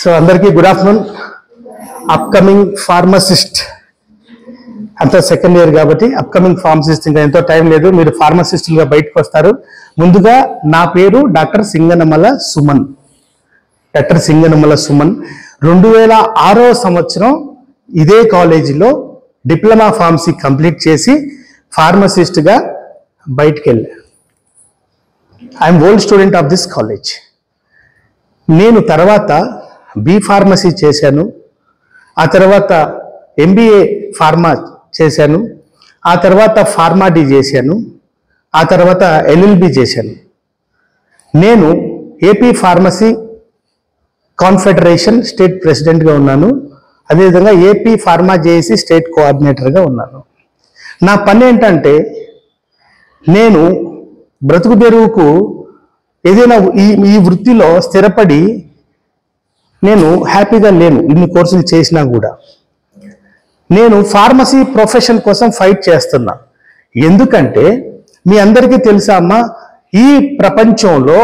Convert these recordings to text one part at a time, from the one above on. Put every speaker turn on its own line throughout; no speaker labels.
So అందరికీ good afternoon. Upcoming pharmacist అంతా second year కాబట్టి అప్కమింగ్ ఫార్మసిస్ట్ ఇంకా ఎంతో టైం లేదు, మీరు ఫార్మసిస్టులుగా బయటకు వస్తారు. ముందుగా నా పేరు డాక్టర్ సింగనమల సుమన్. డాక్టర్ సింగనమల సుమన్ 2006వ సంవత్సరం ఇదే కాలేజీలో డిప్లొమా ఫార్మసీ కంప్లీట్ చేసి ఫార్మసిస్ట్గా బయటికి వెళ్ళా. I'm old student of this college. నేను తర్వాత బి ఫార్మసీ చేశాను, ఆ తర్వాత ఎంబీఏ ఫార్మా చేశాను, ఆ తర్వాత ఫార్మా డి చేశాను, ఆ తర్వాత ఎల్ఎల్బి చేశాను. నేను ఏపీ ఫార్మసీ కాన్ఫెడరేషన్ స్టేట్ ప్రెసిడెంట్గా ఉన్నాను. అదేవిధంగా ఏపీ ఫార్మా జేఏసీ స్టేట్ కోఆర్డినేటర్గా ఉన్నాను. నా పని ఏంటంటే నేను బ్రతుకు తెరువుకు ఏదైనా ఈ వృత్తిలో స్థిరపడి నేను హ్యాపీగా లేను. ఇన్ని కోర్సులు చేసినా కూడా నేను ఫార్మసీ ప్రొఫెషన్ కోసం ఫైట్ చేస్తున్నా. ఎందుకంటే మీ అందరికీ తెలుసా అమ్మా, ఈ ప్రపంచంలో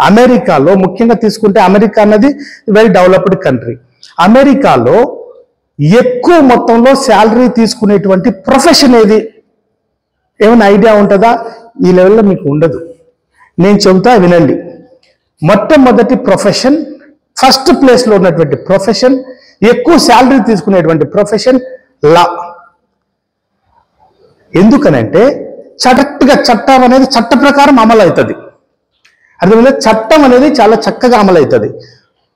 అమెరికాలో ముఖ్యంగా తీసుకుంటే అమెరికా అన్నది వెల్ డెవలప్డ్ కంట్రీ. అమెరికాలో ఎక్కువ మొత్తంలో శాలరీ తీసుకునేటువంటి ప్రొఫెషన్ ఏది? ఏమైనా ఐడియా ఉంటుందా? ఈ లెవెల్లో మీకు ఉండదు. నేను చెబుతా వినండి. మొట్టమొదటి ప్రొఫెషన్, ఫస్ట్ ప్లేస్లో ఉన్నటువంటి ప్రొఫెషన్, ఎక్కువ శాలరీ తీసుకునేటువంటి ప్రొఫెషన్ లా. ఎందుకనంటే చట్టం అనేది చట్ట ప్రకారం అమలు అవుతుంది. అర్థమైందా? చట్టం అనేది చాలా చక్కగా అమలు అవుతుంది.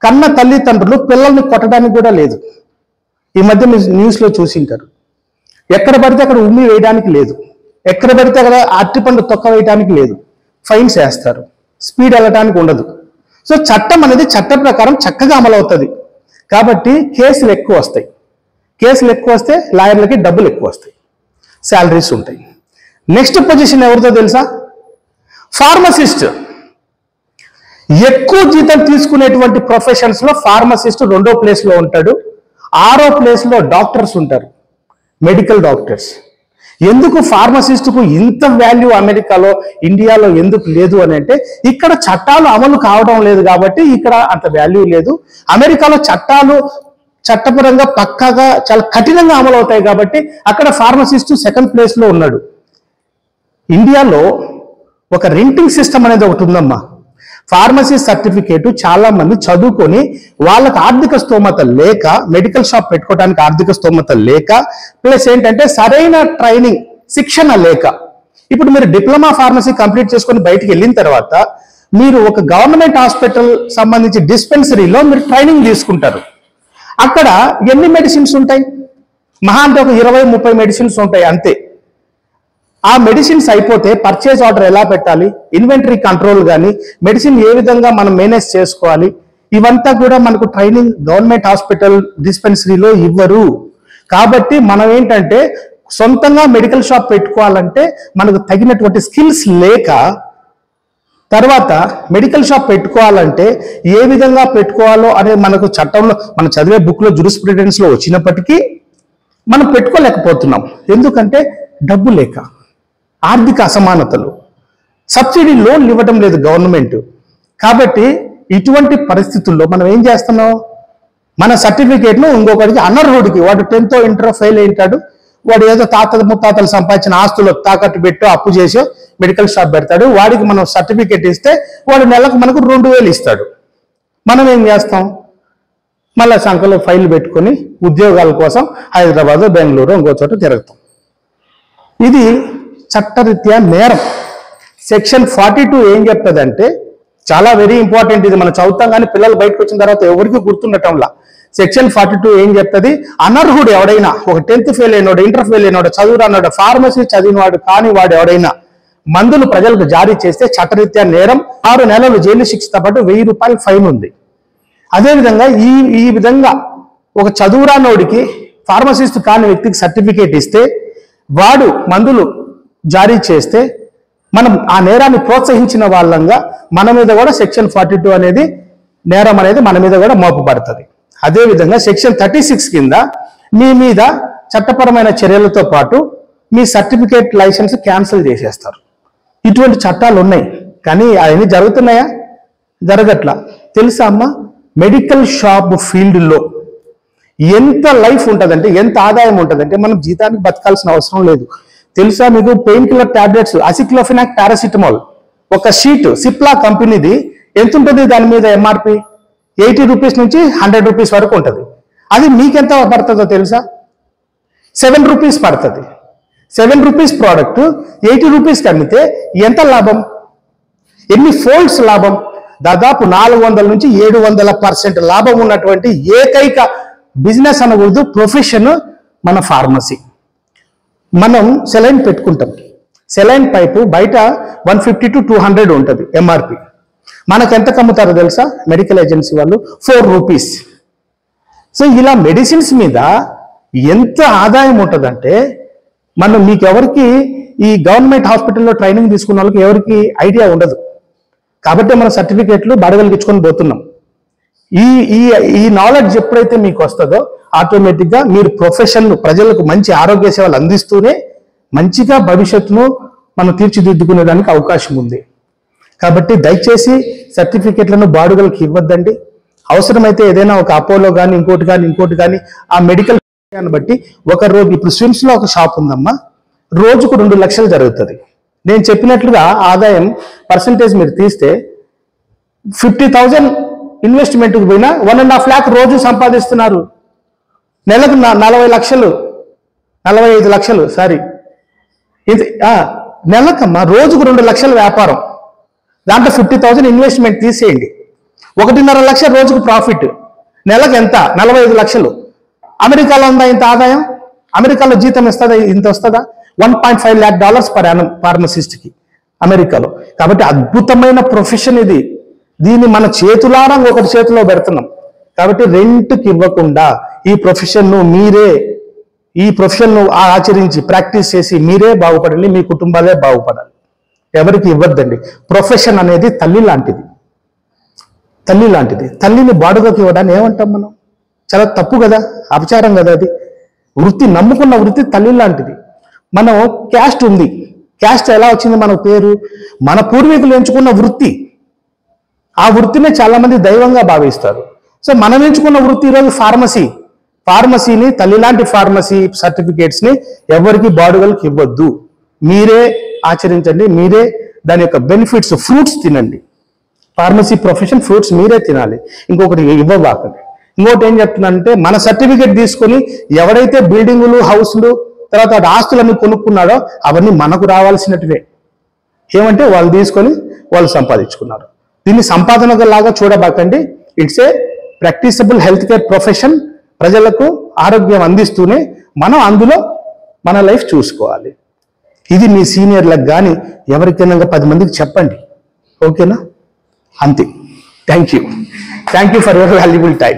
కన్న తల్లిదండ్రులు పిల్లల్ని కొట్టడానికి కూడా లేదు. ఈ మధ్య మీరు న్యూస్లో చూసింటారు. ఎక్కడ పడితే అక్కడ ఉమ్మి వేయడానికి లేదు, ఎక్కడ పడితే అక్కడ అరటిపండు తొక్క వేయడానికి లేదు, ఫైన్స్ వేస్తారు, స్పీడ్ వెళ్ళటానికి ఉండదు. సో చట్టం అనేది చట్ట ప్రకారం చక్కగా అమలు అవుతుంది. కాబట్టి కేసులు ఎక్కువ వస్తాయి. కేసులు ఎక్కువ వస్తే లాయర్లకి డబ్బులు ఎక్కువ వస్తాయి, శాలరీస్ ఉంటాయి. నెక్స్ట్ పొజిషన్ ఎవరితో తెలుసా? ఫార్మసిస్ట్. ఎక్కువ జీతం తీసుకునేటువంటి ప్రొఫెషన్స్లో ఫార్మసిస్ట్ 2వ ప్లేస్లో ఉంటాడు. 6వ ప్లేస్లో డాక్టర్స్ ఉంటారు, మెడికల్ డాక్టర్స్. ఎందుకు ఫార్మసిస్ట్కు ఇంత వాల్యూ అమెరికాలో, ఇండియాలో ఎందుకు లేదు అని అంటే ఇక్కడ చట్టాలు అమలు కావడం లేదు కాబట్టి ఇక్కడ అంత వాల్యూ లేదు. అమెరికాలో చట్టాలు చట్టపరంగా పక్కాగా చాలా కఠినంగా అమలు అవుతాయి కాబట్టి అక్కడ ఫార్మసిస్ట్ 2nd ప్లేస్లో ఉన్నాడు. ఇండియాలో ఒక రెంటింగ్ సిస్టమ్ అనేది ఒకటి ఉందమ్మా. ఫార్మసీ సర్టిఫికేట్ చాలా మంది చదువుకొని వాళ్ళకి ఆర్థిక స్తోమత లేక, మెడికల్ షాప్ పెట్టుకోవడానికి ఆర్థిక స్తోమత లేక, ప్లస్ ఏంటంటే సరైన ట్రైనింగ్, శిక్షణ లేక. ఇప్పుడు మీరు డిప్లొమా ఫార్మసీ కంప్లీట్ చేసుకొని బయటికి వెళ్ళిన తర్వాత మీరు ఒక గవర్నమెంట్ హాస్పిటల్ సంబంధించి డిస్పెన్సరీలో మీరు ట్రైనింగ్ తీసుకుంటారు. అక్కడ ఎన్ని మెడిసిన్స్ ఉంటాయి? మహా అంటే ఒక 20-30 మెడిసిన్స్ ఉంటాయి అంతే. ఆ మెడిసిన్స్ అయిపోతే పర్చేజ్ ఆర్డర్ ఎలా పెట్టాలి, ఇన్వెంటరీ కంట్రోల్ కానీ, మెడిసిన్ ఏ విధంగా మనం మేనేజ్ చేసుకోవాలి, ఇవంతా కూడా మనకు ట్రైనింగ్ గవర్నమెంట్ హాస్పిటల్ డిస్పెన్సరీలో ఇవ్వరు. కాబట్టి మనం ఏంటంటే సొంతంగా మెడికల్ షాప్ పెట్టుకోవాలంటే మనకు తగినటువంటి స్కిల్స్ లేక, తర్వాత మెడికల్ షాప్ పెట్టుకోవాలంటే ఏ విధంగా పెట్టుకోవాలో అనేది మనకు చట్టంలో, మనం చదివే బుక్లో జూరిస్ప్రుడెన్స్లో వచ్చినప్పటికీ మనం పెట్టుకోలేకపోతున్నాం. ఎందుకంటే డబ్బు లేక, ఆర్థిక అసమానతలు, సబ్సిడీ లోన్లు ఇవ్వడం లేదు గవర్నమెంట్. కాబట్టి ఇటువంటి పరిస్థితుల్లో మనం ఏం చేస్తున్నాం? మన సర్టిఫికేట్ను ఇంకొకటికి అనర్హుడికి, వాడు 10th ఇంటర్ ఫెయిల్ అయింటాడు, వాడు ఏదో ముత్తాతలు సంపాదించిన ఆస్తులు తాకట్టు పెట్టో అప్పు చేసో మెడికల్ షాప్ పెడతాడు. వాడికి మనం సర్టిఫికేట్ ఇస్తే వాడు నెలకు మనకు 2000 ఇస్తాడు. మనం ఏం చేస్తాం? మళ్ళీ సంఖ్యలో ఫైల్ పెట్టుకొని ఉద్యోగాల కోసం హైదరాబాద్, బెంగళూరు, ఇంకో చోట తిరుగుతాం. ఇది చట్టరీత్యా నేరం. సెక్షన్ 42 ఏం చెప్తుందంటే చాలా వెరీ ఇంపార్టెంట్. ఇది మనం చదువుతాం కానీ పిల్లలు బయటకు వచ్చిన తర్వాత ఎవరికి గుర్తుండటంలా. సెక్షన్ 42 ఏం చెప్తుంది? అనర్హుడు ఎవడైనా, ఒక 10th ఫెయిల్ అయినాడు, ఇంటర్ ఫెయిల్ అయినాడు, చదువురాన్నాడు, ఫార్మసీ చదివినవాడు కాని వాడు ఎవడైనా మందులు ప్రజలకు జారీ చేస్తే చట్టరీత్యా నేరం, 6 నెలలు జైలు శిక్షతో పాటు 1000 రూపాయలు ఫైన్ ఉంది. అదేవిధంగా ఈ విధంగా ఒక చదువురానోడికి, ఫార్మసిస్ట్ కాని వ్యక్తికి సర్టిఫికేట్ ఇస్తే వాడు మందులు జారీ చేస్తే మనం ఆ నేరాన్ని ప్రోత్సహించిన వాళ్ళంగా మన మీద కూడా సెక్షన్ 42 అనేది నేరం అనేది మన మీద కూడా మోపబడుతుంది. అదేవిధంగా సెక్షన్ 36 కింద మీ మీద చట్టపరమైన చర్యలతో పాటు మీ సర్టిఫికేట్ లైసెన్స్ క్యాన్సిల్ చేసేస్తారు. ఇటువంటి చట్టాలు ఉన్నాయి కానీ అవన్నీ జరుగుతున్నాయా? జరగట్లా. తెలుసా అమ్మా, మెడికల్ షాప్ ఫీల్డ్లో ఎంత లైఫ్ ఉంటుందంటే, ఎంత ఆదాయం ఉంటుందంటే, మనం జీతానికి బతకాల్సిన అవసరం లేదు. తెలుసా మీకు? పెయిన్ కిల్లర్ టాబ్లెట్స్ అసిక్లోఫెనాక్ పారాసిటమాల్ ఒక షీట్ సిప్లా కంపెనీది ఎంత ఉంటుంది? దాని మీద ఎంఆర్పి 80 రూపీస్ నుంచి 100 రూపీస్ వరకు ఉంటుంది. అది మీకెంత పడుతుందో తెలుసా? 7 రూపీస్ పడుతుంది. 7 రూపీస్ ప్రోడక్ట్ 80 రూపీస్కి అమ్మితే ఎంత లాభం? ఎన్ని ఫోల్డ్స్ లాభం? దాదాపు 400 నుంచి 700% లాభం ఉన్నటువంటి ఏకైక బిజినెస్ అనకూడదు, ప్రొఫెషన్ మన ఫార్మసీ. మనం సెలైన్ పెట్టుకుంటాం. సెలైన్ పైపు బయట 150 to 200 ఉంటుంది ఎంఆర్పి. మనకు ఎంత కమ్ముతారో తెలుసా? మెడికల్ ఏజెన్సీ వాళ్ళు 4 రూపీస్. సో ఇలా మెడిసిన్స్ మీద ఎంత ఆదాయం ఉంటుందంటే, మీకు ఎవరికి ఈ గవర్నమెంట్ హాస్పిటల్లో ట్రైనింగ్ తీసుకున్న వాళ్ళకి ఎవరికి ఐడియా ఉండదు. కాబట్టి మన సర్టిఫికేట్లు బడగలికి ఇచ్చుకొని పోతున్నాం. ఈ ఈ ఈ నాలెడ్జ్ ఎప్పుడైతే మీకు వస్తుందో ఆటోమేటిక్గా మీరు ప్రొఫెషన్ ప్రజలకు మంచి ఆరోగ్య సేవలు అందిస్తూనే మంచిగా భవిష్యత్తును మనం తీర్చిదిద్దుకునే దానికి అవకాశం ఉంది. కాబట్టి దయచేసి సర్టిఫికేట్లను బాడుగలకు ఇవ్వద్దండి. అవసరమైతే ఏదైనా ఒక అపోలో కానీ ఇంకోటి కానీ ఆ మెడికల్ బట్టి ఒక రోజు, ఇప్పుడు స్విమ్స్లో ఒక షాప్ ఉందమ్మా, రోజుకు 2 లక్షలు జరుగుతుంది. నేను చెప్పినట్లుగా ఆదాయం పర్సంటేజ్ మీరు తీస్తే 50,000 ఇన్వెస్ట్మెంట్కి పోయినా 1.5 lakh రోజు సంపాదిస్తున్నారు. నెలకు 40 లక్షలు 45 లక్షలు సారీ ఇది నెలకమ్మా, రోజుకు 2 లక్షల వ్యాపారం. దాంట్లో 50,000 ఇన్వెస్ట్మెంట్ తీసేయండి, 1.5 లక్షల రోజుకు ప్రాఫిట్. నెలకు ఎంత? 45 లక్షలు. అమెరికాలో ఉందా ఇంత ఆదాయం? అమెరికాలో జీతం ఇస్తుందా ఇంత వస్తుందా? $1.5 lakh పర్ యానం ఫార్మసిస్ట్కి అమెరికాలో. కాబట్టి అద్భుతమైన ప్రొఫెషన్ ఇది. దీన్ని మన చేతులారా ఒకటి చేతిలో పెడుతున్నాం. కాబట్టి రెంట్కి ఇవ్వకుండా ఈ ప్రొఫెషన్ను ఆచరించి ప్రాక్టీస్ చేసి మీరే బాగుపడండి, మీ కుటుంబాలే బాగుపడాలి. ఎవరికి ఇవ్వద్దండి. ప్రొఫెషన్ అనేది తల్లి లాంటిది. తల్లిని బాడుగకి ఇవ్వడాన్ని ఏమంటాం మనం? చాలా తప్పు కదా, అపచారం కదా అది. వృత్తి, నమ్ముకున్న వృత్తి తల్లి లాంటిది. మనం క్యాస్ట్ ఉంది. క్యాస్ట్ ఎలా వచ్చింది మనకు పేరు? మన పూర్వీకులు ఎంచుకున్న వృత్తి. ఆ వృత్తినే చాలా మంది దైవంగా భావిస్తారు. సో మనం ఎంచుకున్న వృత్తి ఈరోజు ఫార్మసీని, తల్లిలాంటి ఫార్మసీ సర్టిఫికేట్స్ని ఎవరికి బాడుగలకు ఇవ్వద్దు. మీరే ఆచరించండి, మీరే దాని యొక్క బెనిఫిట్స్, ఫ్రూట్స్ తినండి. ఫార్మసీ ప్రొఫెషన్ ఫ్రూట్స్ మీరే తినాలి, ఇంకొకటి ఇవ్వబాకండి. ఇంకోటి ఏం చెప్తున్నానంటే, మన సర్టిఫికేట్ తీసుకొని ఎవడైతే బిల్డింగులు, హౌస్లు, తర్వాత ఆస్తులన్నీ కొనుక్కున్నాడో అవన్నీ మనకు రావాల్సినటివే. ఏమంటే వాళ్ళు తీసుకొని వాళ్ళు సంపాదించుకున్నారు. దీన్ని సంపాదన లాగా చూడబాకండి. It's a practicable health care profession. ప్రజలకు ఆరోగ్యం అందిస్తూనే మనం అందులో మన లైఫ్ చూసుకోవాలి. ఇది మీ సీనియర్లకు కానీ ఎవరికైనా 10 మందికి చెప్పండి. ఓకేనా? అంతే. Thank you for your valuable time.